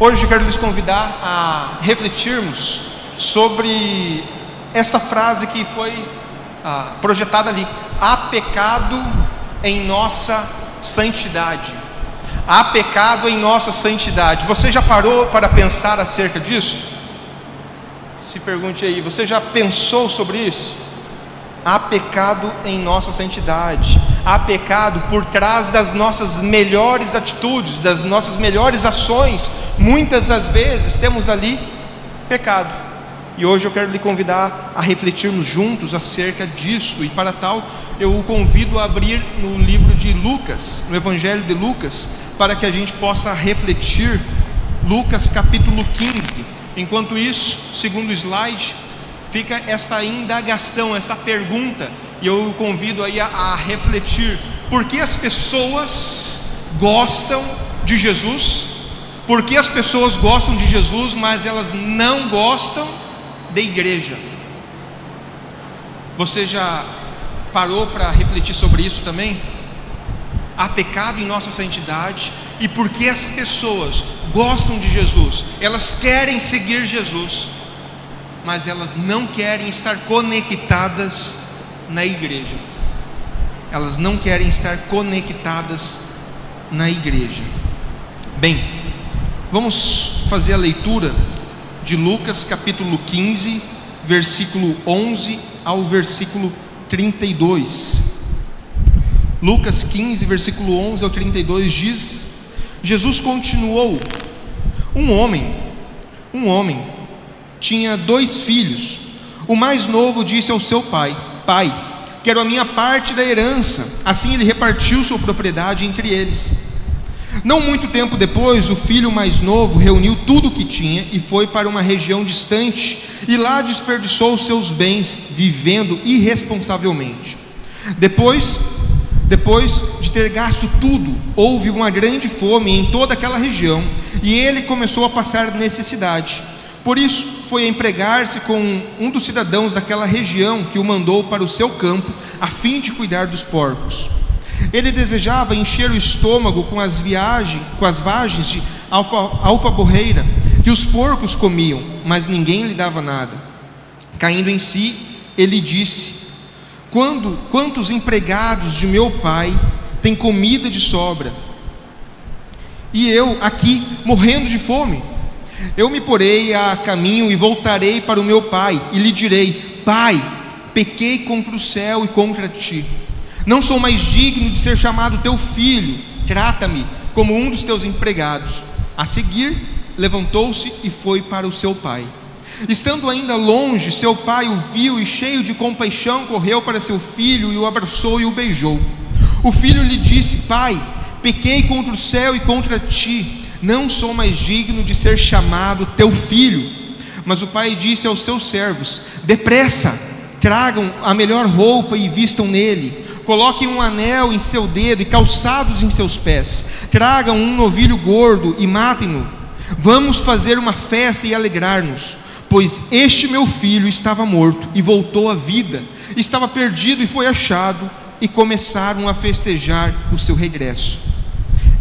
Hoje eu quero lhes convidar a refletirmos sobre essa frase que foi projetada ali: há pecado em nossa santidade. Há pecado em nossa santidade. Você já parou para pensar acerca disso? Se pergunte aí, você já pensou sobre isso? Há pecado em nossa santidade. Há pecado por trás das nossas melhores atitudes, das nossas melhores ações. Muitas das vezes temos ali pecado. E hoje eu quero lhe convidar a refletirmos juntos acerca disso. E para tal, eu o convido a abrir no livro de Lucas, no Evangelho de Lucas, para que a gente possa refletir Lucas capítulo 15. Enquanto isso, segundo o slide, fica esta indagação, essa pergunta, e eu o convido aí a refletir: por que as pessoas gostam de Jesus? Por que as pessoas gostam de Jesus, mas elas não gostam da igreja? Você já parou para refletir sobre isso também? Há pecado em nossa santidade, e por que as pessoas gostam de Jesus? Elas querem seguir Jesus, mas elas não querem estar conectadas na igreja. Elas não querem estar conectadas na igreja. Bem, vamos fazer a leitura de Lucas capítulo 15, versículo 11 ao versículo 32. Lucas 15, versículo 11 ao 32 diz: Jesus continuou: um homem tinha 2 filhos. O mais novo disse ao seu pai: Pai, quero a minha parte da herança. Assim ele repartiu sua propriedade entre eles. Não muito tempo depois, o filho mais novo reuniu tudo o que tinha e foi para uma região distante, e lá desperdiçou seus bens, vivendo irresponsavelmente. Depois de ter gasto tudo, houve uma grande fome em toda aquela região, e ele começou a passar necessidade. Por isso foi a empregar-se com um dos cidadãos daquela região, que o mandou para o seu campo a fim de cuidar dos porcos. Ele desejava encher o estômago com as vagens de alfaborreira que os porcos comiam, mas ninguém lhe dava nada. Caindo em si, ele disse: quantos empregados de meu pai têm comida de sobra, e eu aqui morrendo de fome? Eu me porei a caminho e voltarei para o meu pai, e lhe direi: Pai, pequei contra o céu e contra ti. Não sou mais digno de ser chamado teu filho. Trata-me como um dos teus empregados. A seguir, levantou-se e foi para o seu pai. Estando ainda longe, seu pai o viu e, cheio de compaixão, correu para seu filho e o abraçou e o beijou. O filho lhe disse: Pai, pequei contra o céu e contra ti. Não sou mais digno de ser chamado teu filho. Mas o pai disse aos seus servos: Depressa, tragam a melhor roupa e vistam nele. Coloquem um anel em seu dedo e calçados em seus pés. Tragam um novilho gordo e matem-no. Vamos fazer uma festa e alegrar-nos, pois este meu filho estava morto e voltou à vida, estava perdido e foi achado. E começaram a festejar o seu regresso.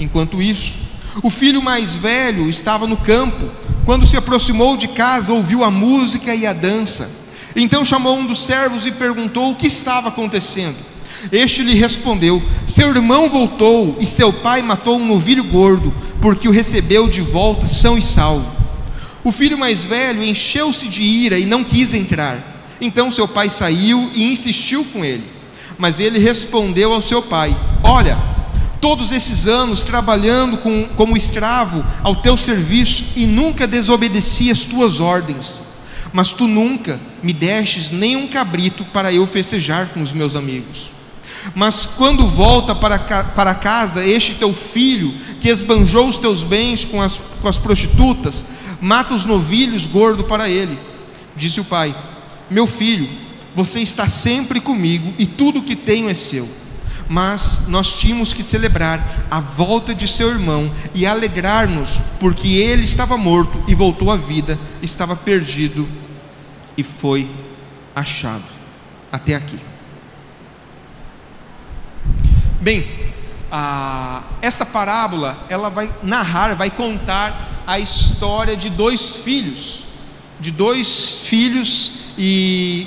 Enquanto isso, o filho mais velho estava no campo. Quando se aproximou de casa, ouviu a música e a dança. Então chamou um dos servos e perguntou o que estava acontecendo. Este lhe respondeu: seu irmão voltou e seu pai matou um novilho gordo, porque o recebeu de volta são e salvo. O filho mais velho encheu-se de ira e não quis entrar. Então seu pai saiu e insistiu com ele. Mas ele respondeu ao seu pai: olha, todos esses anos trabalhando como escravo ao teu serviço, e nunca desobedeci as tuas ordens. Mas tu nunca me destes nem um cabrito para eu festejar com os meus amigos. Mas quando volta para casa este teu filho, que esbanjou os teus bens com as prostitutas, mata os novilhos gordos para ele. Disse o pai: meu filho, você está sempre comigo e tudo o que tenho é seu. Mas nós tínhamos que celebrar a volta de seu irmão e alegrar-nos, porque ele estava morto e voltou à vida, estava perdido e foi achado. Até aqui. Bem, esta parábola, ela vai narrar, vai contar a história de dois filhos, e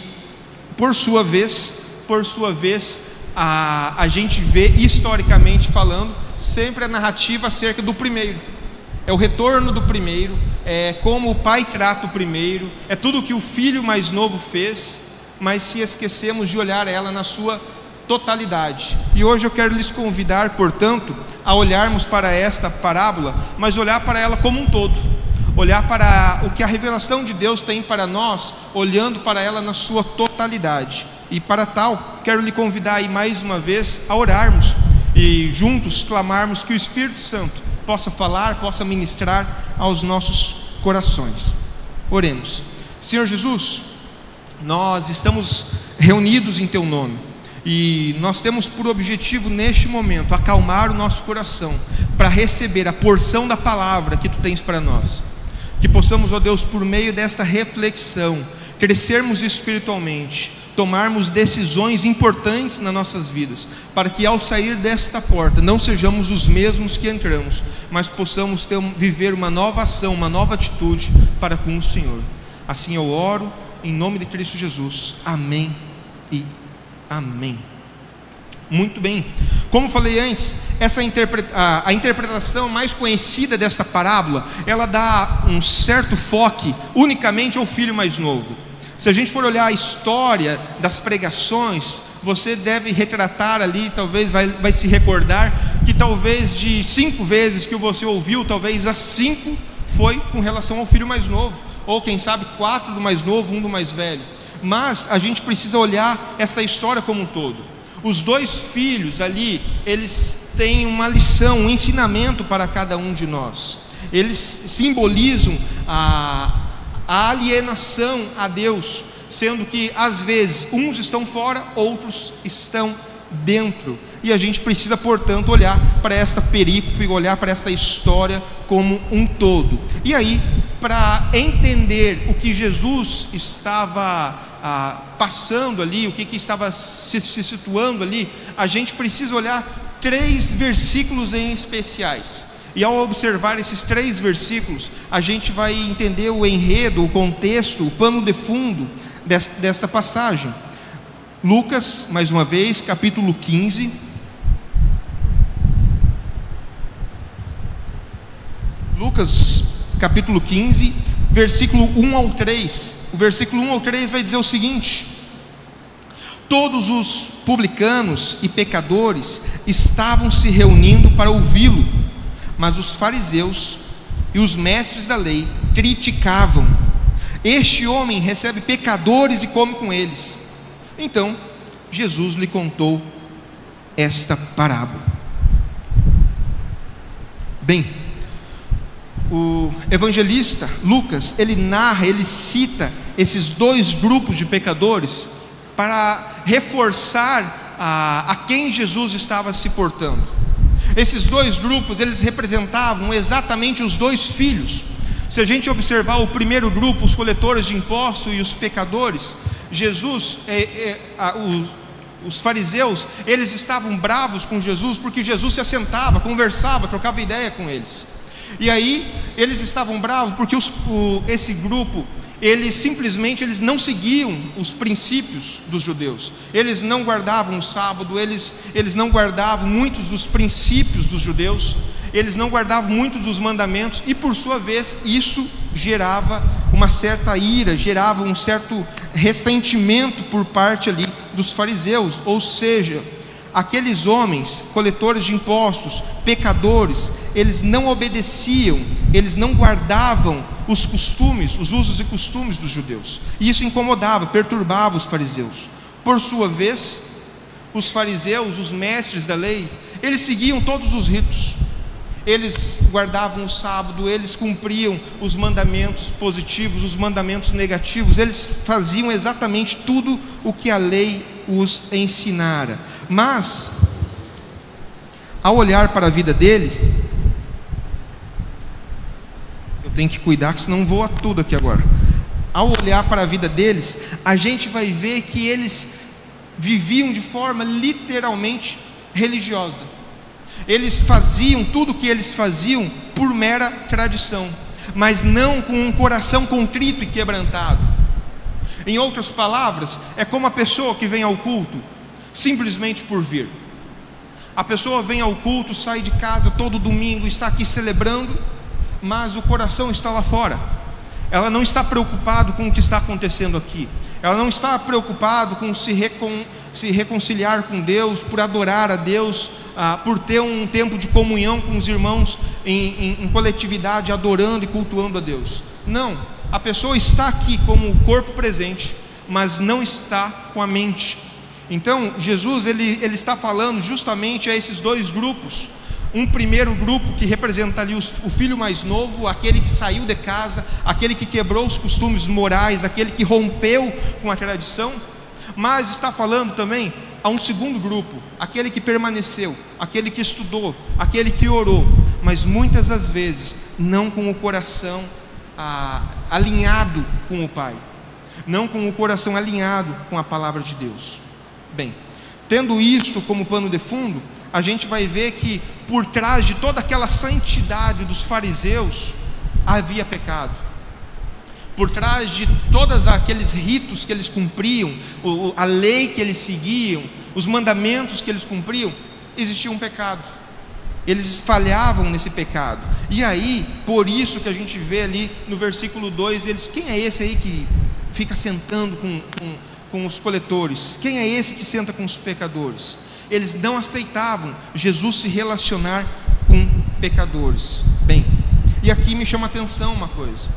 por sua vez, a gente vê, historicamente falando, sempre a narrativa acerca do primeiro. É o retorno do primeiro, é como o pai trata o primeiro, é tudo o que o filho mais novo fez, mas se esquecemos de olhar ela na sua totalidade. E hoje eu quero lhes convidar, portanto, a olharmos para esta parábola, mas olhar para ela como um todo, olhar para o que a revelação de Deus tem para nós, olhando para ela na sua totalidade. E para tal, quero lhe convidar aí mais uma vez a orarmos e juntos clamarmos que o Espírito Santo possa falar, possa ministrar aos nossos corações. Oremos. Senhor Jesus, nós estamos reunidos em Teu nome, e nós temos por objetivo neste momento acalmar o nosso coração para receber a porção da palavra que Tu tens para nós. Que possamos, ó Deus, por meio desta reflexão, crescermos espiritualmente, tomarmos decisões importantes nas nossas vidas, para que ao sair desta porta não sejamos os mesmos que entramos, mas possamos viver uma nova ação, uma nova atitude para com o Senhor. Assim eu oro, em nome de Cristo Jesus. Amém e amém. Muito bem, como falei antes, a interpretação mais conhecida desta parábola, ela dá um certo foco unicamente ao filho mais novo. Se a gente for olhar a história das pregações, você deve retratar ali, talvez vai se recordar que talvez de 5 vezes que você ouviu, talvez as 5 foi com relação ao filho mais novo, ou quem sabe 4 do mais novo, 1 do mais velho. Mas a gente precisa olhar essa história como um todo. Os 2 filhos ali, eles têm uma lição, um ensinamento para cada um de nós. Eles simbolizam a alienação a Deus, sendo que às vezes uns estão fora, outros estão dentro, e a gente precisa, portanto, olhar para esta perícope, olhar para essa história como um todo. E aí, para entender o que Jesus estava passando ali, o que estava se situando ali, a gente precisa olhar 3 versículos em especiais. E ao observar esses 3 versículos, a gente vai entender o enredo, o contexto, o pano de fundo desta passagem. Lucas, mais uma vez, capítulo 15. Lucas, capítulo 15, versículo 1 ao 3. O versículo 1 ao 3 vai dizer o seguinte: todos os publicanos e pecadores estavam se reunindo para ouvi-lo, mas os fariseus e os mestres da lei criticavam: este homem recebe pecadores e come com eles. Então Jesus lhe contou esta parábola. Bem, o evangelista Lucas, ele narra, ele cita esses 2 grupos de pecadores para reforçar a quem Jesus estava se portando. Esses 2 grupos, eles representavam exatamente os 2 filhos. Se a gente observar o primeiro grupo, os coletores de impostos e os pecadores, os fariseus, eles estavam bravos com Jesus, porque Jesus se assentava, conversava, trocava ideia com eles. E aí, eles estavam bravos porque esse grupo, eles não seguiam os princípios dos judeus. Eles não guardavam o sábado, eles não guardavam muitos dos princípios dos judeus, eles não guardavam muitos dos mandamentos, e por sua vez isso gerava uma certa ira, gerava um certo ressentimento por parte ali dos fariseus. Ou seja, aqueles homens, coletores de impostos, pecadores, eles não obedeciam, eles não guardavam os costumes, os usos e costumes dos judeus, e isso incomodava, perturbava os fariseus. Por sua vez, os fariseus, os mestres da lei, eles seguiam todos os ritos, eles guardavam o sábado, eles cumpriam os mandamentos positivos, os mandamentos negativos, eles faziam exatamente tudo o que a lei os ensinara. Mas, ao olhar para a vida deles, eu tenho que cuidar que senão voa tudo aqui agora. Ao olhar para a vida deles, a gente vai ver que eles viviam de forma literalmente religiosa. Eles faziam tudo o que eles faziam por mera tradição. mas não com um coração contrito e quebrantado. Em outras palavras, é como a pessoa que vem ao culto simplesmente por vir. A pessoa vem ao culto, sai de casa todo domingo, está aqui celebrando, mas o coração está lá fora. Ela não está preocupada com o que está acontecendo aqui. Ela não está preocupada com se reconciliar com Deus, por adorar a Deus, por ter um tempo de comunhão com os irmãos em coletividade, adorando e cultuando a Deus. Não, a pessoa está aqui como o corpo presente, mas não está com a mente. Então Jesus ele está falando justamente a esses dois grupos. Um primeiro grupo que representa ali o filho mais novo, aquele que saiu de casa, aquele que quebrou os costumes morais, aquele que rompeu com a tradição. Mas está falando também a um segundo grupo, aquele que permaneceu, aquele que estudou, aquele que orou, mas muitas das vezes não com o coração alinhado com o Pai, não com o coração alinhado com a palavra de Deus. Bem, tendo isso como pano de fundo, a gente vai ver que por trás de toda aquela santidade dos fariseus havia pecado. Por trás de todos aqueles ritos que eles cumpriam, a lei que eles seguiam, os mandamentos que eles cumpriam, existia um pecado. Eles falhavam nesse pecado. E aí, por isso que a gente vê ali no versículo 2, quem é esse aí que fica sentando com os coletores? Quem é esse que senta com os pecadores? Eles não aceitavam Jesus se relacionar com pecadores. Bem, e aqui me chama a atenção uma coisa.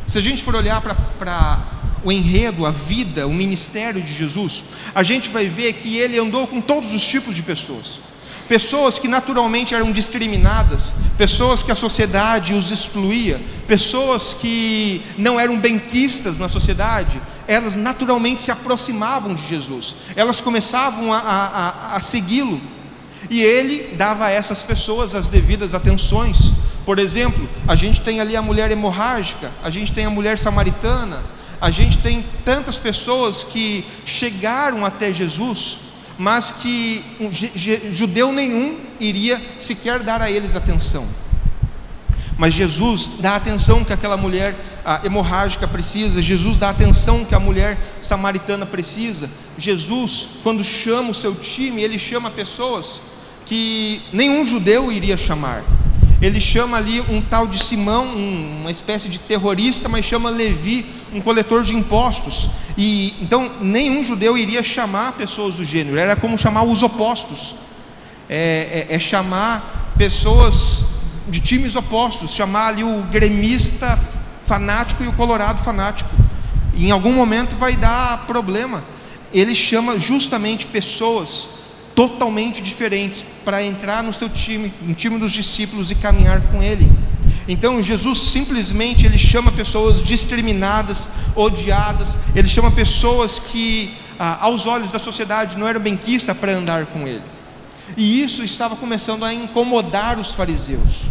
Se a gente for olhar para o enredo, a vida, o ministério de Jesus, a gente vai ver que ele andou com todos os tipos de pessoas. Pessoas que naturalmente eram discriminadas, pessoas que a sociedade os excluía, pessoas que não eram benquistas na sociedade, elas naturalmente se aproximavam de Jesus, elas começavam a segui-lo, e ele dava a essas pessoas as devidas atenções. Por exemplo, a gente tem ali a mulher hemorrágica, a gente tem a mulher samaritana, a gente tem tantas pessoas que chegaram até Jesus, mas que judeu nenhum iria sequer dar a eles atenção. Mas Jesus dá a atenção que aquela mulher hemorrágica precisa, Jesus dá a atenção que a mulher samaritana precisa. Jesus, quando chama o seu time, ele chama pessoas que nenhum judeu iria chamar. Ele chama ali um tal de Simão, uma espécie de terrorista, mas chama Levi, um coletor de impostos. E então nenhum judeu iria chamar pessoas do gênero. Era como chamar os opostos. É chamar pessoas de times opostos, chamar ali o gremista fanático e o colorado fanático. E em algum momento vai dar problema. Ele chama justamente pessoas totalmente diferentes para entrar no seu time, no time dos discípulos, e caminhar com ele. Então Jesus simplesmente ele chama pessoas discriminadas, odiadas, ele chama pessoas que aos olhos da sociedade não eram benquistas para andar com ele. E isso estava começando a incomodar os fariseus.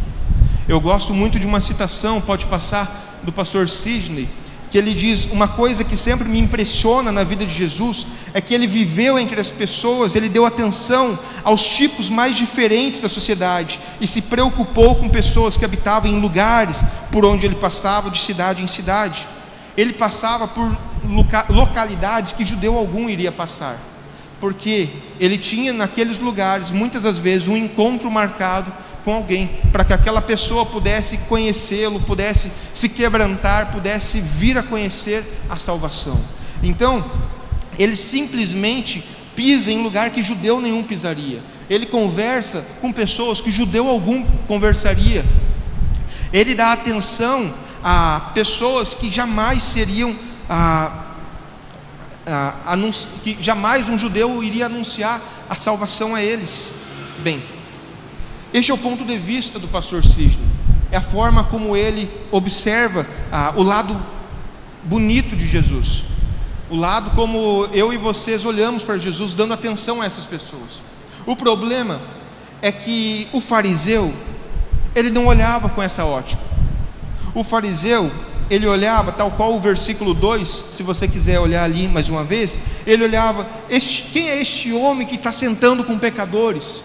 Eu gosto muito de uma citação, pode passar, do pastor Sidney, que ele diz: uma coisa que sempre me impressiona na vida de Jesus é que ele viveu entre as pessoas, ele deu atenção aos tipos mais diferentes da sociedade e se preocupou com pessoas que habitavam em lugares por onde ele passava, de cidade em cidade. Ele passava por localidades que judeu algum iria passar, porque ele tinha naqueles lugares muitas das vezes um encontro marcado com alguém, para que aquela pessoa pudesse conhecê-lo, pudesse se quebrantar, pudesse vir a conhecer a salvação. Então ele simplesmente pisa em lugar que judeu nenhum pisaria. Ele conversa com pessoas que judeu algum conversaria. Ele dá atenção a pessoas que jamais seriam que jamais um judeu iria anunciar a salvação a eles. Bem, este é o ponto de vista do pastor Sidney. É a forma como ele observa o lado bonito de Jesus, o lado como eu e vocês olhamos para Jesus, dando atenção a essas pessoas. O problema é que o fariseu, ele não olhava com essa ótica. O fariseu, ele olhava, tal qual o versículo 2, se você quiser olhar ali mais uma vez, ele olhava: quem é este homem que está sentando com pecadores?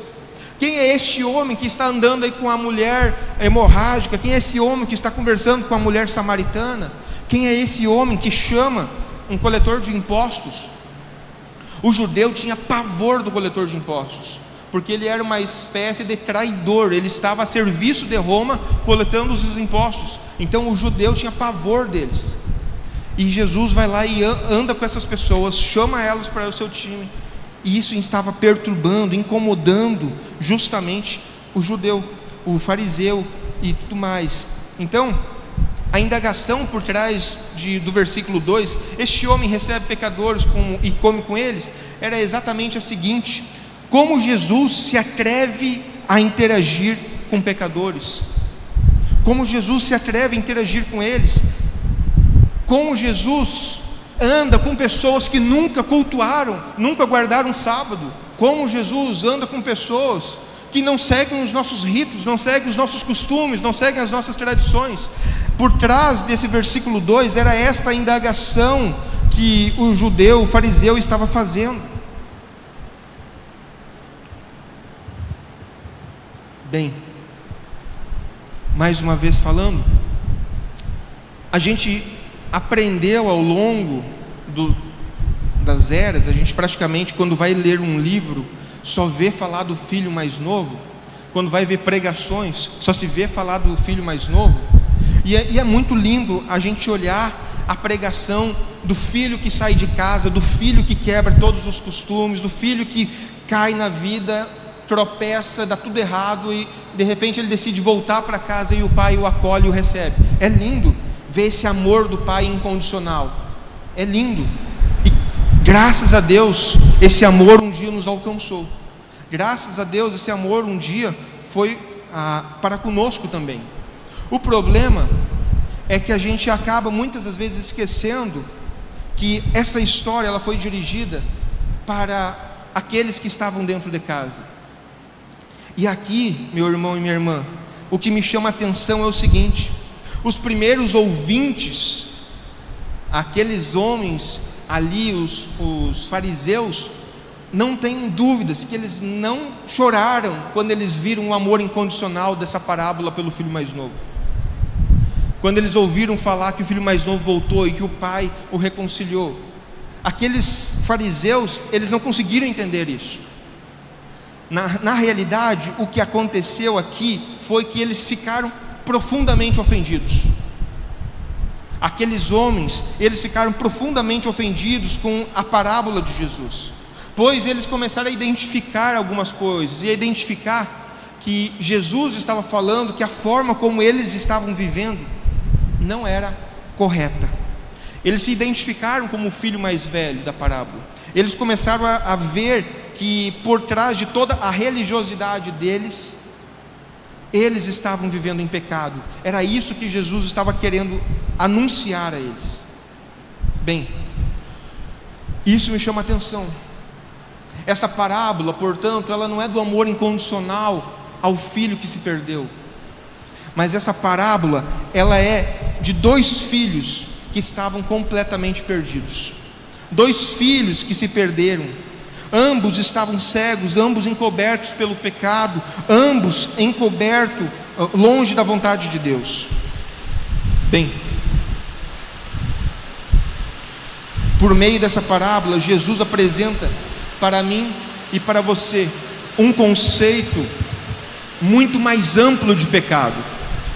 Quem é este homem que está andando aí com a mulher hemorrágica? Quem é esse homem que está conversando com a mulher samaritana? Quem é esse homem que chama um coletor de impostos? O judeu tinha pavor do coletor de impostos, porque ele era uma espécie de traidor, ele estava a serviço de Roma, coletando os impostos. Então o judeu tinha pavor deles. E Jesus vai lá e anda com essas pessoas, chama elas para o seu time. E isso estava perturbando, incomodando justamente o judeu, o fariseu e tudo mais. Então, a indagação por trás do versículo 2, este homem recebe pecadores e come com eles, era exatamente a seguinte: como Jesus se atreve a interagir com pecadores? Como Jesus se atreve a interagir com eles? Como Jesus anda com pessoas que nunca cultuaram, nunca guardaram sábado? Como Jesus anda com pessoas que não seguem os nossos ritos, não seguem os nossos costumes, não seguem as nossas tradições? Por trás desse versículo 2 era esta indagação que o judeu, o fariseu estava fazendo. Bem, mais uma vez falando, a gente aprendeu ao longo das eras, a gente praticamente, quando vai ler um livro, só vê falar do filho mais novo. Quando vai ver pregações, só se vê falar do filho mais novo. E é muito lindo a gente olhar a pregação do filho que sai de casa, do filho que quebra todos os costumes, do filho que cai na vida, tropeça, dá tudo errado e de repente ele decide voltar para casa e o pai o acolhe e o recebe. É lindo ver esse amor do pai incondicional. É lindo. E graças a Deus, esse amor um dia nos alcançou. Graças a Deus, esse amor um dia foi para conosco também. O problema é que a gente acaba muitas das vezes esquecendo que essa história ela foi dirigida para aqueles que estavam dentro de casa. E aqui, meu irmão e minha irmã, o que me chama a atenção é o seguinte: os primeiros ouvintes, aqueles homens ali, os fariseus, não tenham dúvidas que eles não choraram quando eles viram o amor incondicional dessa parábola pelo filho mais novo. Quando eles ouviram falar que o filho mais novo voltou e que o pai o reconciliou, aqueles fariseus, eles não conseguiram entender isso. Na realidade, o que aconteceu aqui foi que eles ficaram profundamente ofendidos. Aqueles homens, eles ficaram profundamente ofendidos com a parábola de Jesus, pois eles começaram a identificar algumas coisas, e a identificar que Jesus estava falando que a forma como eles estavam vivendo não era correta. Eles se identificaram como o filho mais velho da parábola. Eles começaram a ver que por trás de toda a religiosidade deles, eles estavam vivendo em pecado. Era isso que Jesus estava querendo anunciar a eles. Bem, isso me chama a atenção. Essa parábola, portanto, ela não é do amor incondicional ao filho que se perdeu, mas essa parábola, ela é de dois filhos que estavam completamente perdidos. Dois filhos que se perderam. Ambos estavam cegos, ambos encobertos pelo pecado, ambos encobertos, longe da vontade de Deus. Bem, por meio dessa parábola, Jesus apresenta para mim e para você um conceito muito mais amplo de pecado.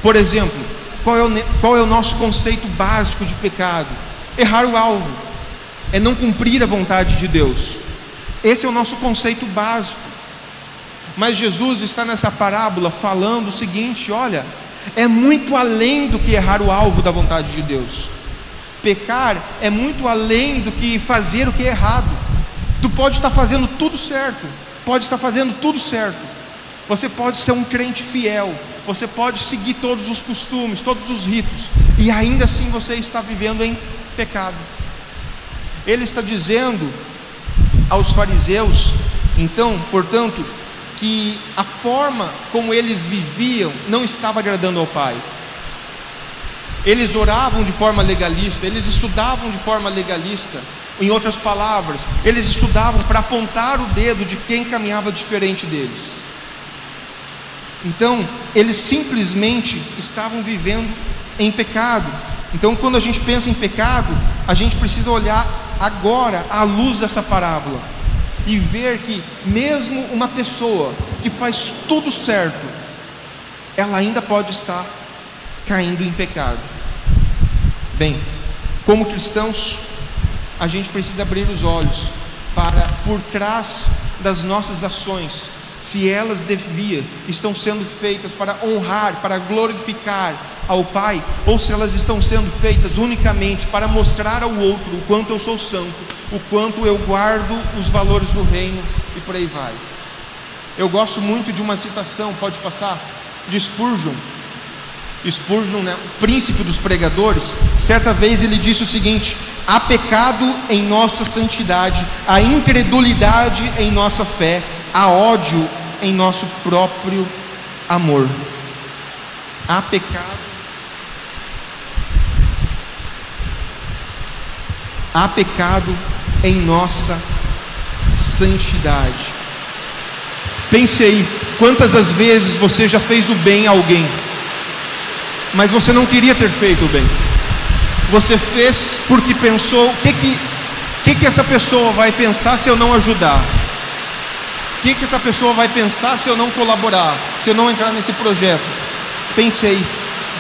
Por exemplo, qual é o nosso conceito básico de pecado? Errar o alvo, é não cumprir a vontade de Deus. Esse é o nosso conceito básico. Mas Jesus está nessa parábola falando o seguinte: olha, é muito além do que errar o alvo da vontade de Deus. Pecar é muito além do que fazer o que é errado. Tu pode estar fazendo tudo certo, você pode ser um crente fiel, você pode seguir todos os costumes, todos os ritos, e ainda assim você está vivendo em pecado. Ele está dizendo aos fariseus, então, portanto, que a forma como eles viviam não estava agradando ao Pai. Eles oravam de forma legalista, eles estudavam de forma legalista. Em outras palavras, eles estudavam para apontar o dedo de quem caminhava diferente deles. Então, eles simplesmente estavam vivendo em pecado. Então, quando a gente pensa em pecado, a gente precisa olhar agora à luz dessa parábola e ver que mesmo uma pessoa que faz tudo certo, ela ainda pode estar caindo em pecado. Bem, como cristãos, a gente precisa abrir os olhos para, por trás das nossas ações, se elas estão sendo feitas para honrar, para glorificar ao Pai, ou se elas estão sendo feitas unicamente para mostrar ao outro o quanto eu sou santo, o quanto eu guardo os valores do reino, e por aí vai. Eu gosto muito de uma citação, pode passar, de Spurgeon. Spurgeon, né, o príncipe dos pregadores, certa vez ele disse o seguinte: há pecado em nossa santidade, há incredulidade em nossa fé, há ódio em nosso próprio amor. Há pecado em nossa santidade. Pense aí, quantas as vezes você já fez o bem a alguém, mas você não queria ter feito o bem. Você fez porque pensou: o que essa pessoa vai pensar se eu não ajudar? O que essa pessoa vai pensar se eu não colaborar, se eu não entrar nesse projeto? Pensei.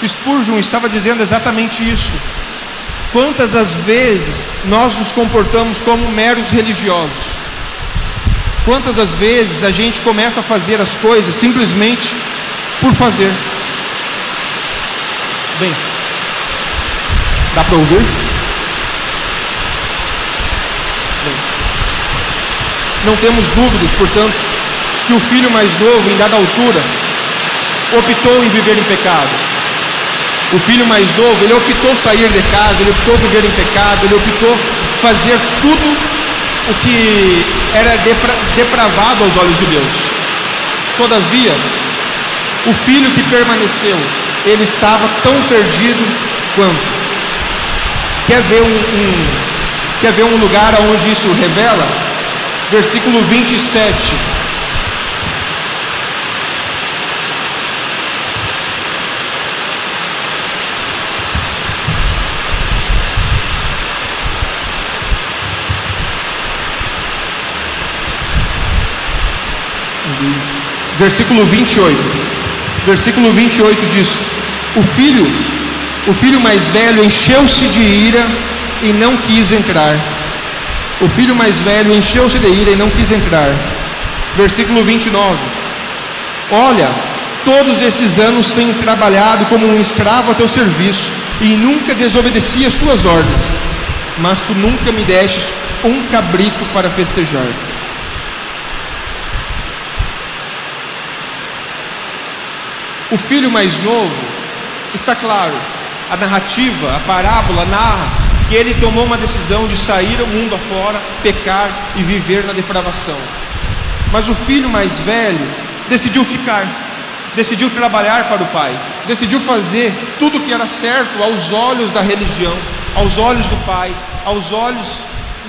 Spurgeon estava dizendo exatamente isso. Quantas das vezes nós nos comportamos como meros religiosos? Quantas das vezes a gente começa a fazer as coisas simplesmente por fazer? Bem, dá para ouvir? Bem, não temos dúvidas, portanto, que o filho mais novo, em dada altura, optou em viver em pecado. O filho mais novo, ele optou sair de casa, ele optou viver em pecado, ele optou fazer tudo o que era depravado aos olhos de Deus. Todavia, o filho que permaneceu, ele estava tão perdido quanto. Quer ver um lugar onde isso revela? Versículo 27. Versículo 28. Versículo 28 diz: o filho mais velho encheu-se de ira e não quis entrar. O filho mais velho encheu-se de ira e não quis entrar. Versículo 29. Olha, todos esses anos tenho trabalhado como um escravo a teu serviço e nunca desobedeci as tuas ordens, mas tu nunca me destes um cabrito para festejar. O filho mais novo, está claro, a narrativa, a parábola narra que ele tomou uma decisão de sair ao mundo afora, pecar e viver na depravação. Mas o filho mais velho decidiu ficar, decidiu trabalhar para o pai, decidiu fazer tudo o que era certo aos olhos da religião, aos olhos do pai, aos olhos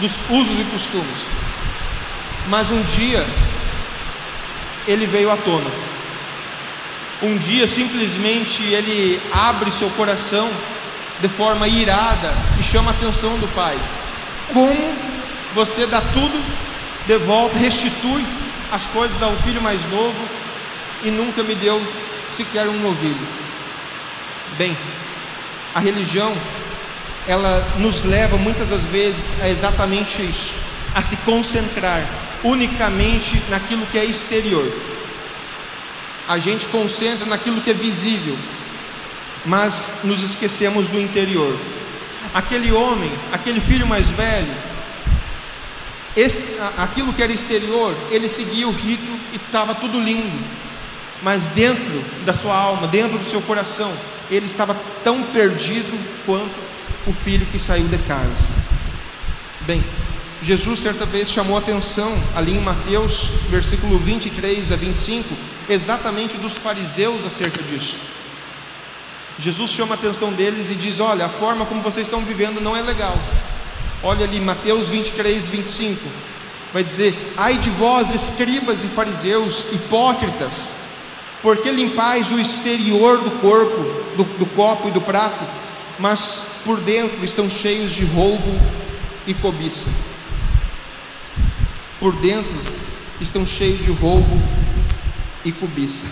dos usos e costumes. Mas um dia ele veio à tona. Um dia simplesmente ele abre seu coração de forma irada e chama a atenção do pai. Como você dá tudo de volta, restitui as coisas ao filho mais novo e nunca me deu sequer um novilho? Bem, a religião, ela nos leva muitas das vezes a exatamente isso, a se concentrar unicamente naquilo que é exterior. A gente concentra naquilo que é visível, mas nos esquecemos do interior. Aquele homem, aquele filho mais velho, aquilo que era exterior, ele seguia o rito e estava tudo lindo, mas dentro da sua alma, dentro do seu coração, ele estava tão perdido quanto o filho que saiu de casa. Bem, Jesus certa vez chamou a atenção ali em Mateus, versículo 23 a 25, exatamente dos fariseus acerca disso. Jesus chama a atenção deles e diz: olha, a forma como vocês estão vivendo não é legal. Olha ali, Mateus 23, 25, vai dizer: ai de vós, escribas e fariseus, hipócritas, Porque limpais o exterior do corpo, do copo e do prato, mas por dentro estão cheios de roubo e cobiça. Por dentro estão cheios de roubo e cobiça.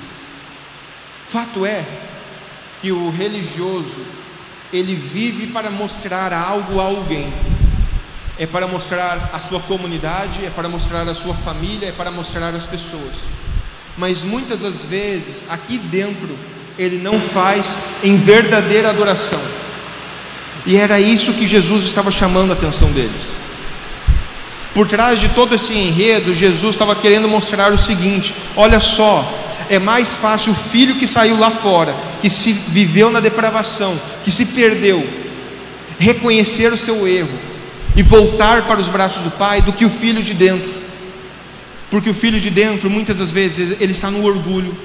Fato é que o religioso, ele vive para mostrar algo a alguém. É para mostrar a sua comunidade, é para mostrar a sua família, é para mostrar as pessoas. Mas muitas das vezes, aqui dentro, ele não faz em verdadeira adoração. E era isso que Jesus estava chamando a atenção deles. Por trás de todo esse enredo, Jesus estava querendo mostrar o seguinte: olha só, é mais fácil o filho que saiu lá fora, que se viveu na depravação, que se perdeu, reconhecer o seu erro e voltar para os braços do Pai, do que o filho de dentro. Porque o filho de dentro, muitas das vezes, ele está no orgulho,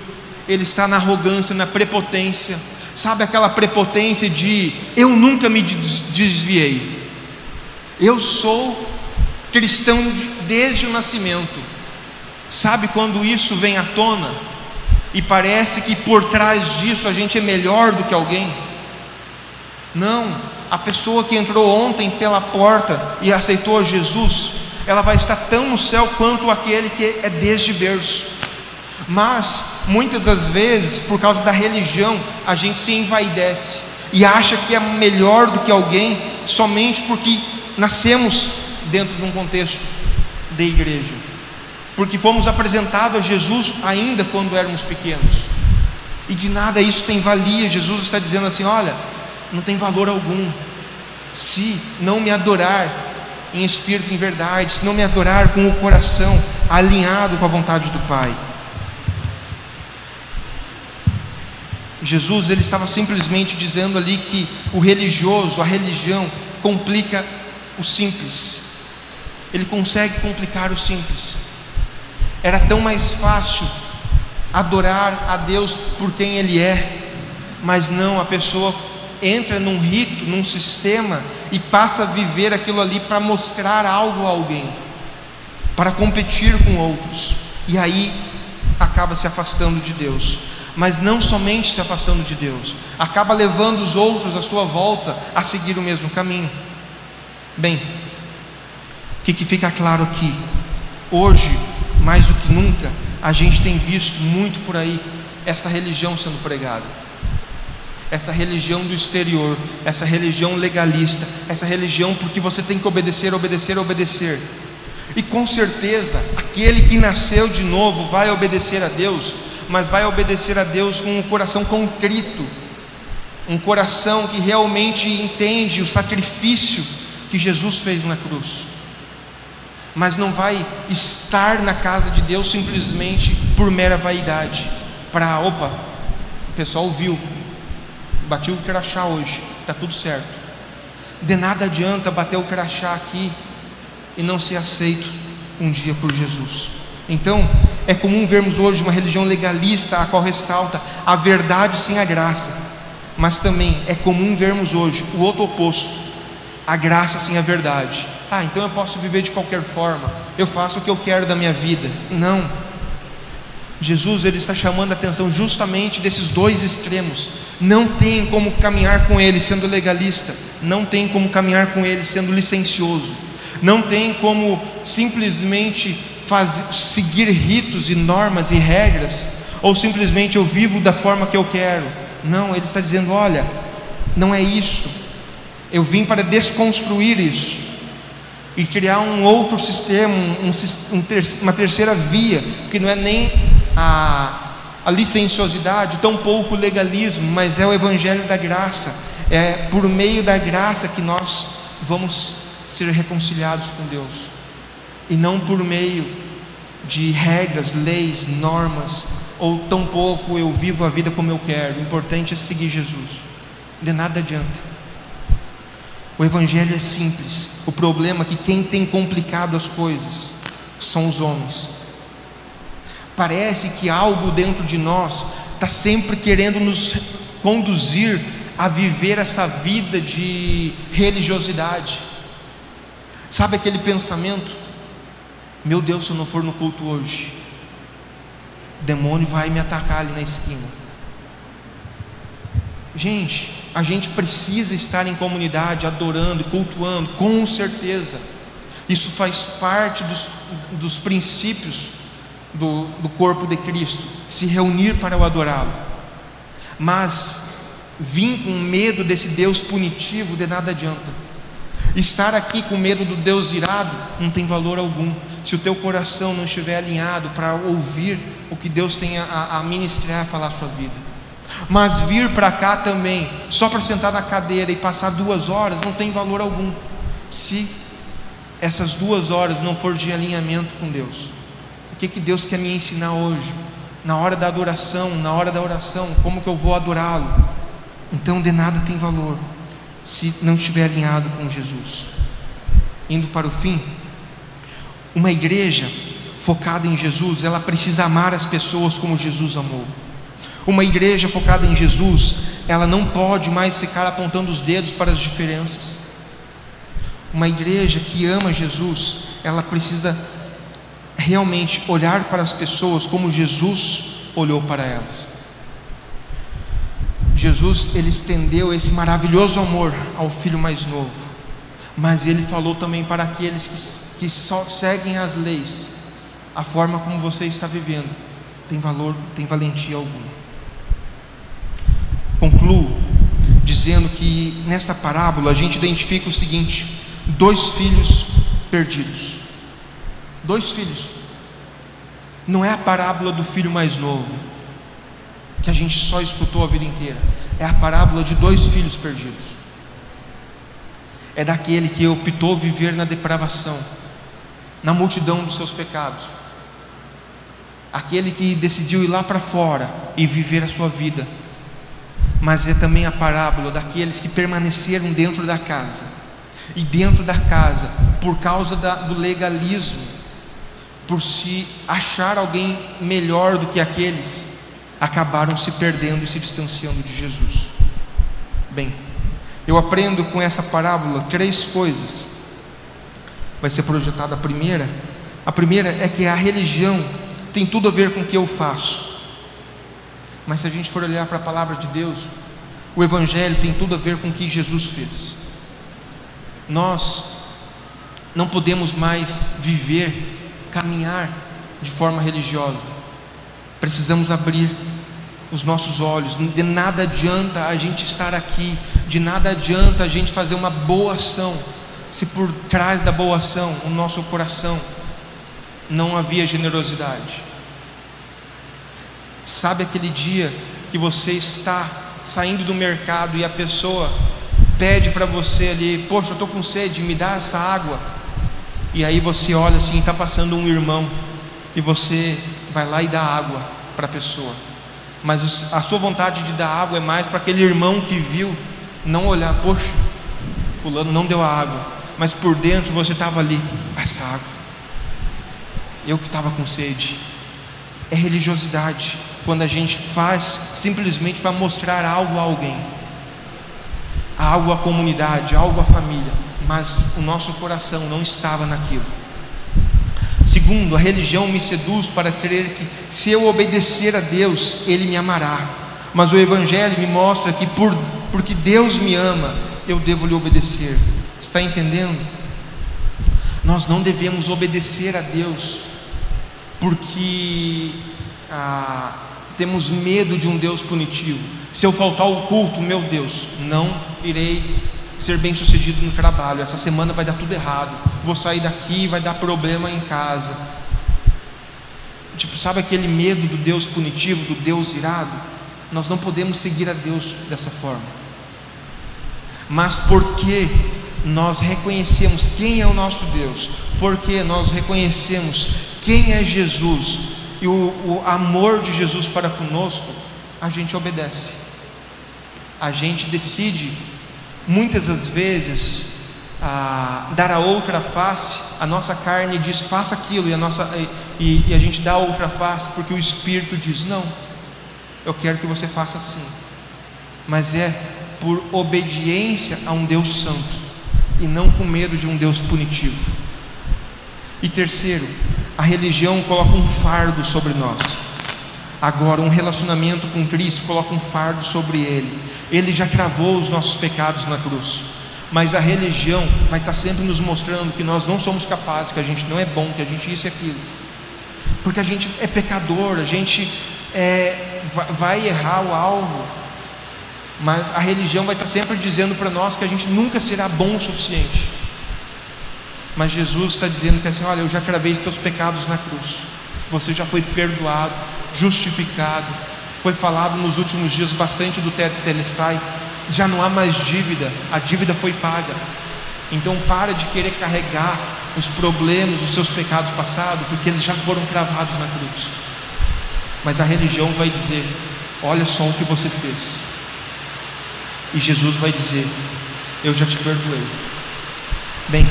ele está na arrogância, na prepotência. Sabe aquela prepotência de: eu nunca me desviei, eu sou cristão desde o nascimento. Sabe quando isso vem à tona e parece que por trás disso a gente é melhor do que alguém? Não, a pessoa que entrou ontem pela porta e aceitou a Jesus, ela vai estar tão no céu quanto aquele que é desde berço. Mas muitas das vezes, por causa da religião, a gente se envaidece e acha que é melhor do que alguém somente porque nascemos dentro de um contexto de igreja, porque fomos apresentados a Jesus ainda quando éramos pequenos. E de nada isso tem valia. Jesus está dizendo assim: olha, não tem valor algum se não me adorar em espírito e em verdade, se não me adorar com o coração alinhado com a vontade do Pai. Jesus, ele estava simplesmente dizendo ali que o religioso, a religião, complica o simples. Ele consegue complicar o simples. Era tão mais fácil adorar a Deus por quem Ele é, mas não, a pessoa entra num rito, num sistema e passa a viver aquilo ali para mostrar algo a alguém, para competir com outros, e aí acaba se afastando de Deus. Mas não somente se afastando de Deus, acaba levando os outros à sua volta a seguir o mesmo caminho. Bem, o que fica claro aqui? Hoje, mais do que nunca, a gente tem visto muito por aí essa religião sendo pregada, essa religião do exterior, essa religião legalista, essa religião porque você tem que obedecer, obedecer, obedecer. E com certeza, aquele que nasceu de novo vai obedecer a Deus, mas vai obedecer a Deus com um coração contrito, um coração que realmente entende o sacrifício que Jesus fez na cruz. Mas não vai estar na casa de Deus simplesmente por mera vaidade, para, opa, o pessoal viu, bati o crachá hoje, está tudo certo. De nada adianta bater o crachá aqui e não ser aceito um dia por Jesus. Então, é comum vermos hoje uma religião legalista, a qual ressalta a verdade sem a graça. Mas também é comum vermos hoje o outro oposto, a graça sem a verdade. Então eu posso viver de qualquer forma, eu faço o que eu quero da minha vida. Não. Jesus, ele está chamando a atenção justamente desses dois extremos. Não tem como caminhar com Ele sendo legalista, não tem como caminhar com Ele sendo licencioso, não tem como simplesmente seguir ritos e normas e regras, ou simplesmente eu vivo da forma que eu quero. Não, Ele está dizendo: olha, não é isso, eu vim para desconstruir isso e criar um outro sistema, uma terceira via, que não é nem a licenciosidade, tampouco o legalismo, mas é o evangelho da graça. É por meio da graça que nós vamos ser reconciliados com Deus, e não por meio de regras, leis, normas, ou tampouco eu vivo a vida como eu quero. O importante é seguir Jesus. De nada adianta. O evangelho é simples. O problema é que quem tem complicado as coisas são os homens. Parece que algo dentro de nós está sempre querendo nos conduzir a viver essa vida de religiosidade. Sabe aquele pensamento: meu Deus, se eu não for no culto hoje, o demônio vai me atacar ali na esquina. Gente, a gente precisa estar em comunidade, adorando, cultuando, com certeza. Isso faz parte dos princípios do corpo de Cristo, se reunir para o adorá-lo. Mas vir com medo desse Deus punitivo, de nada adianta. Estar aqui com medo do Deus irado não tem valor algum, se o teu coração não estiver alinhado para ouvir o que Deus tem a ministrar, a falar a sua vida. Mas vir para cá também, só para sentar na cadeira e passar 2 horas, não tem valor algum, se essas 2 horas não for de alinhamento com Deus. O que Deus quer me ensinar hoje? Na hora da adoração, na hora da oração, como que eu vou adorá-lo? Então de nada tem valor se não estiver alinhado com Jesus. Indo para o fim, uma igreja focada em Jesus, ela precisa amar as pessoas como Jesus amou. Uma igreja focada em Jesus, ela não pode mais ficar apontando os dedos para as diferenças. Uma igreja que ama Jesus, ela precisa realmente olhar para as pessoas como Jesus olhou para elas. Jesus, ele estendeu esse maravilhoso amor ao filho mais novo, mas ele falou também para aqueles que só seguem as leis. A forma como você está vivendo tem valor, tem valentia alguma. Concluo dizendo que nesta parábola a gente identifica o seguinte: 2 filhos perdidos. 2 filhos. Não é a parábola do filho mais novo, que a gente só escutou a vida inteira. É a parábola de 2 filhos perdidos. É daquele que optou viver na depravação, na multidão dos seus pecados. Aquele que decidiu ir lá para fora e viver a sua vida. Mas é também a parábola daqueles que permaneceram dentro da casa. E dentro da casa, por causa do legalismo, por se achar alguém melhor do que aqueles, acabaram se perdendo e se distanciando de Jesus. Bem, eu aprendo com essa parábola 3 coisas. Vai ser projetada a primeira. A primeira é que a religião tem tudo a ver com o que eu faço. Mas se a gente for olhar para a palavra de Deus, o Evangelho tem tudo a ver com o que Jesus fez. Nós não podemos mais caminhar de forma religiosa. Precisamos abrir os nossos olhos. De nada adianta a gente estar aqui, de nada adianta a gente fazer uma boa ação, se por trás da boa ação, o nosso coração, não havia generosidade. Sabe aquele dia que você está saindo do mercado e a pessoa pede para você ali: poxa, eu estou com sede, me dá essa água. E aí você olha assim, está passando um irmão, e você vai lá e dá água para a pessoa. Mas a sua vontade de dar água é mais para aquele irmão que viu, não olhar: poxa, fulano não deu a água, mas por dentro você estava ali: essa água, eu que estava com sede. É religiosidade quando a gente faz simplesmente para mostrar algo a alguém, algo à comunidade, algo à família, mas o nosso coração não estava naquilo. Segundo, a religião me seduz para crer que se eu obedecer a Deus, Ele me amará. Mas o Evangelho me mostra que porque Deus me ama, eu devo lhe obedecer. Está entendendo? Nós não devemos obedecer a Deus porque temos medo de um Deus punitivo. Se eu faltar ao culto, meu Deus, não irei ser bem sucedido no trabalho, essa semana vai dar tudo errado, vou sair daqui e vai dar problema em casa. Sabe aquele medo do Deus punitivo, do Deus irado? Nós não podemos seguir a Deus dessa forma. Mas porque nós reconhecemos quem é o nosso Deus, porque nós reconhecemos quem é Jesus e o amor de Jesus para conosco, a gente obedece. A gente decide muitas das vezes dar a outra face. A nossa carne diz: faça aquilo, e a gente dá a outra face porque o Espírito diz: não, eu quero que você faça assim. Mas é por obediência a um Deus santo e não com medo de um Deus punitivo. E terceiro, a religião coloca um fardo sobre nós. Agora, um relacionamento com Cristo coloca um fardo sobre Ele. Ele já cravou os nossos pecados na cruz. Mas a religião vai estar sempre nos mostrando que nós não somos capazes, que a gente não é bom, que a gente isso e aquilo. Porque a gente é pecador, a gente vai errar o alvo. Mas a religião vai estar sempre dizendo para nós que a gente nunca será bom o suficiente. Mas Jesus está dizendo que assim, olha, eu já cravei os teus pecados na cruz. Você já foi perdoado, justificado. Foi falado nos últimos dias bastante do tetelestai. Já não há mais dívida, a dívida foi paga. Então para de querer carregar os problemas, os seus pecados passados, porque eles já foram cravados na cruz. Mas a religião vai dizer, olha só o que você fez. E Jesus vai dizer, eu já te perdoei. Bem,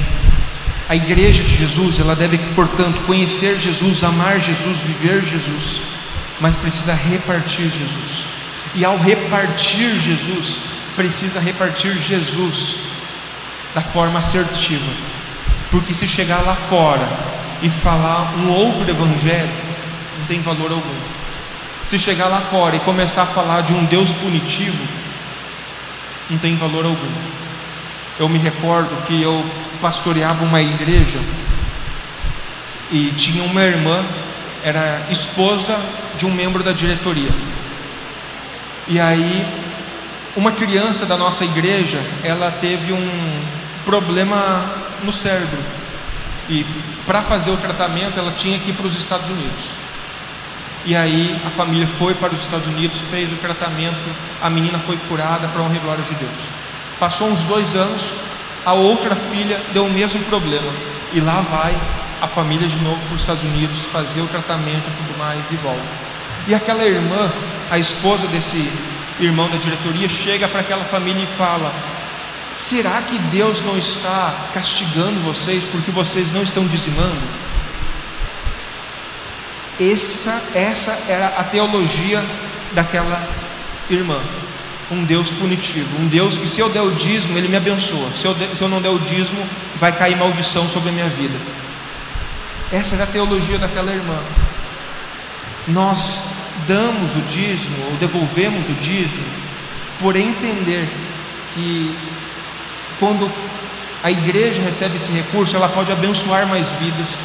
a igreja de Jesus, ela deve, portanto, conhecer Jesus, amar Jesus, viver Jesus, mas precisa repartir Jesus. E ao repartir Jesus, precisa repartir Jesus da forma assertiva. Porque se chegar lá fora e falar um outro evangelho, não tem valor algum. Se chegar lá fora e começar a falar de um Deus punitivo, não tem valor algum. Eu me recordo que eu pastoreava uma igreja e tinha uma irmã, era esposa de um membro da diretoria. E aí, uma criança da nossa igreja, ela teve um problema no cérebro. E para fazer o tratamento, ela tinha que ir para os Estados Unidos. E aí, a família foi para os Estados Unidos, fez o tratamento, a menina foi curada para a honra e glória de Deus. Passou uns 2 anos, a outra filha deu o mesmo problema. E lá vai a família de novo para os Estados Unidos, fazer o tratamento e tudo mais, e volta. E aquela irmã, a esposa desse irmão da diretoria, chega para aquela família e fala: será que Deus não está castigando vocês porque vocês não estão dizimando? Essa era a teologia daquela irmã. Um Deus punitivo, um Deus que se eu der o dízimo, Ele me abençoa. Se eu não der o dízimo, vai cair maldição sobre a minha vida. Essa era a teologia daquela irmã. Nós damos o dízimo, ou devolvemos o dízimo, por entender que quando a igreja recebe esse recurso, ela pode abençoar mais vidas,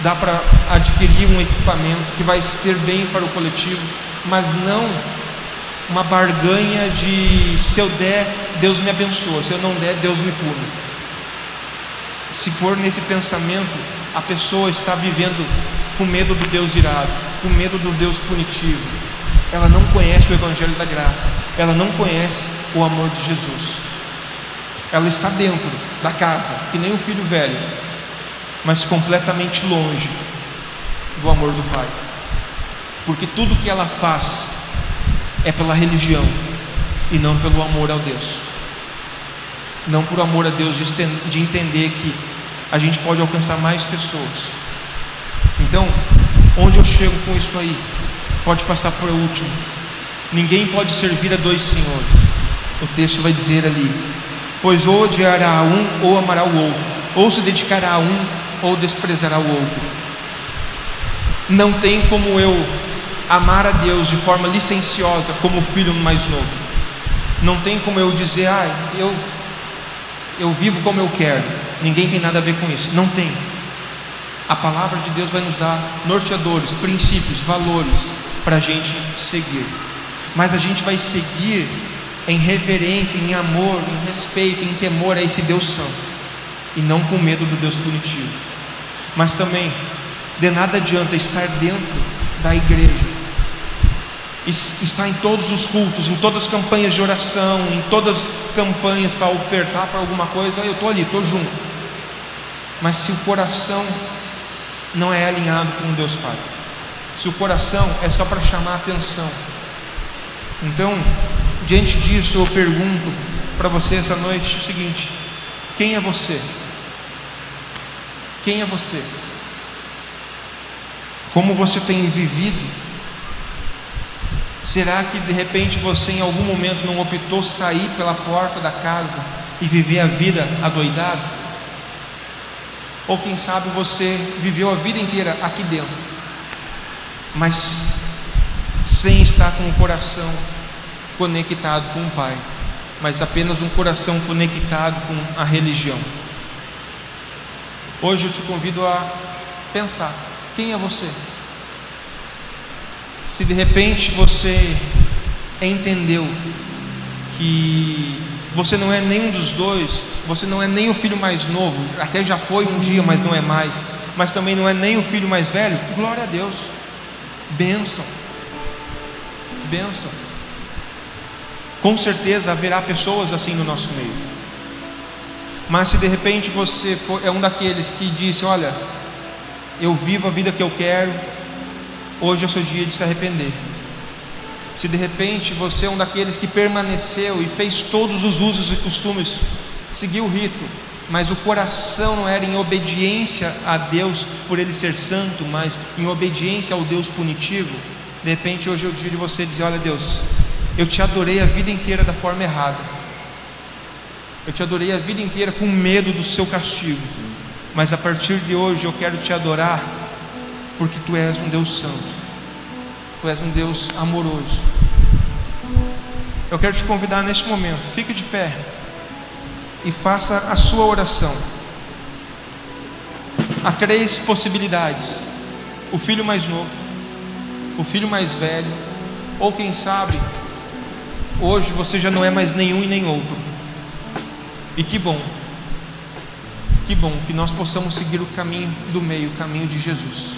dá para adquirir um equipamento que vai ser bem para o coletivo, mas não uma barganha de se eu der, Deus me abençoa, se eu não der, Deus me pune. Se for nesse pensamento, a pessoa está vivendo com medo do Deus irado, com medo do Deus punitivo. Ela não conhece o Evangelho da Graça, ela não conhece o amor de Jesus. Ela está dentro da casa, que nem um filho velho, mas completamente longe do amor do Pai, porque tudo que ela faz é pela religião e não pelo amor ao Deus, não por amor a Deus, de entender que a gente pode alcançar mais pessoas. Então, onde eu chego com isso aí? Pode passar por último. Ninguém pode servir a 2 senhores. O texto vai dizer ali: pois ou odiará um ou amará o outro, ou se dedicará a um ou desprezará o outro. Não tem como eu amar a Deus de forma licenciosa como o filho mais novo. Não tem como eu dizer: eu vivo como eu quero, ninguém tem nada a ver com isso. Não tem. A palavra de Deus vai nos dar norteadores, princípios, valores para a gente seguir. Mas a gente vai seguir em reverência, em amor, em respeito, em temor a esse Deus santo, e não com medo do Deus punitivo. Mas também, de nada adianta estar dentro da igreja, estar em todos os cultos, em todas as campanhas de oração, em todas as campanhas para ofertar para alguma coisa. Eu estou ali, estou junto. Mas se o coração não é alinhado com Deus Pai, se o coração é só para chamar a atenção, então, diante disso, eu pergunto para você essa noite o seguinte: quem é você? Quem é você? Como você tem vivido? Será que de repente você em algum momento não optou sair pela porta da casa e viver a vida adoidado? Ou quem sabe você viveu a vida inteira aqui dentro, mas sem estar com o coração conectado com o Pai, mas apenas um coração conectado com a religião. Hoje eu te convido a pensar: quem é você? Se de repente você entendeu que você não é nenhum dos dois, você não é nem o filho mais novo, até já foi um dia, mas não é mais, mas também não é nem o filho mais velho, glória a Deus, bênção, bênção. Com certeza haverá pessoas assim no nosso meio. Mas se de repente você é um daqueles que disse: olha, eu vivo a vida que eu quero, hoje é o seu dia de se arrepender. Se de repente você é um daqueles que permaneceu e fez todos os usos e costumes, seguiu o rito, mas o coração não era em obediência a Deus por Ele ser santo, mas em obediência ao Deus punitivo, de repente hoje é o dia de você dizer: olha Deus, eu te adorei a vida inteira da forma errada, eu te adorei a vida inteira com medo do seu castigo, mas a partir de hoje eu quero te adorar porque Tu és um Deus santo, Tu és um Deus amoroso. Eu quero te convidar neste momento, fique de pé e faça a sua oração. Há 3 possibilidades: o filho mais novo, o filho mais velho, ou quem sabe, hoje você já não é mais nenhum e nem outro. E que bom que nós possamos seguir o caminho do meio, o caminho de Jesus.